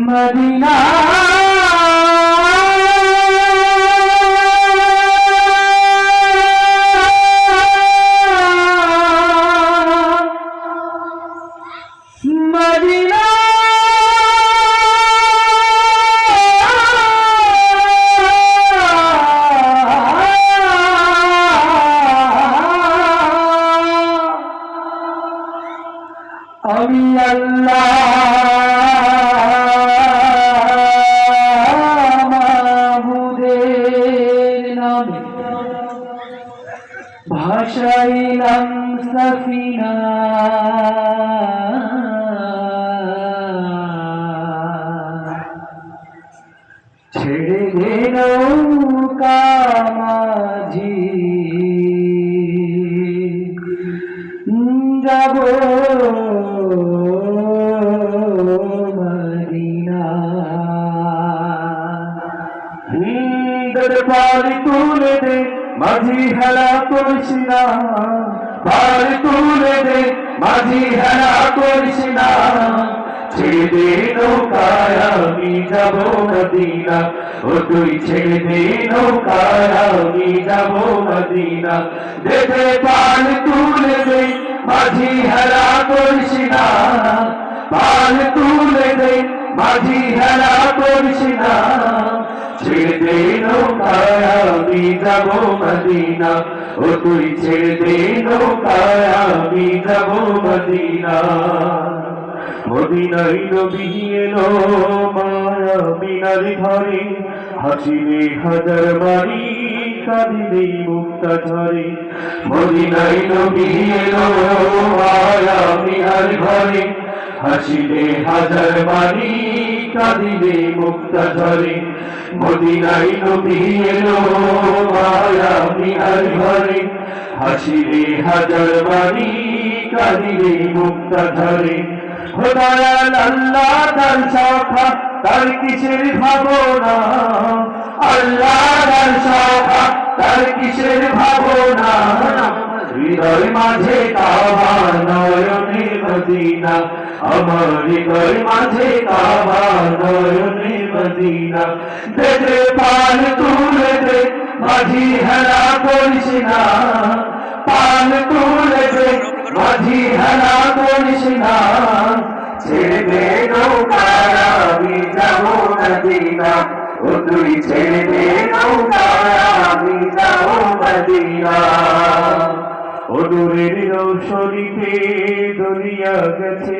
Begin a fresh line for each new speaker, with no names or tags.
Medina Medina আমি আল্লাহ মাবুদের নামে ভাসাইলাম সফিনা ছেড়ে দে নৌকা মাঝি যাব মদিনা পারি তুলে দে মাঝি হেলা করিস না পারি তুলে দে মাঝি হেলা করিস না ছেড়ে দে নৌকায় আমি যাব মদিনা ও তুই ছেড়ে দে নৌকায় আমি যাব মদিনা দেখে পাল তুলে দে মাঝি হেলা করিস না পাল তুলে দে মাঝি হেলা করিস না ছেড়ে দে নৌকায় আমি যাব মদিনা ও তুই ছেড়ে দে নৌকায় আমি যাব মদিনা মদিনায় নবী এলো মায়া বিনার ঘরে হাসিলে হাজার বাড়ি কাঁদিলে মুক্তা ঝরে মদিনায় নবী এলো মায়া বিনার ঘরে হাসিলে হাজার বাড়ি কাঁদিলে মুক্তা ঝরে মদিনায় নবী এলো মায়া বিনার ঘরে হাসিলে হাজার বাড়ি কাঁদিলে মুক্তা ঝরে খোদায়াল আল্লাহ তার শাখা তার কিসের ভাবনা আল্লাহ তার শাখা তার কিসের ভাবনা হৃদয় মাঝে কাবা নয়নে মদিনা আমার হৃদয় মাঝে কাবা নয়নে মদিনা দেখে পাল তুলে দে মাঝি হেলা করিস না পাল তুলে দে মাঝি হেলা করিস না ছেড়ে দে নৌকায় আমি যাব মদিনা ও তুই ছেড়ে দে নৌকায় আমি যাব মদিনা ও দূরের রৌশনীতে দুনিয়া গেছে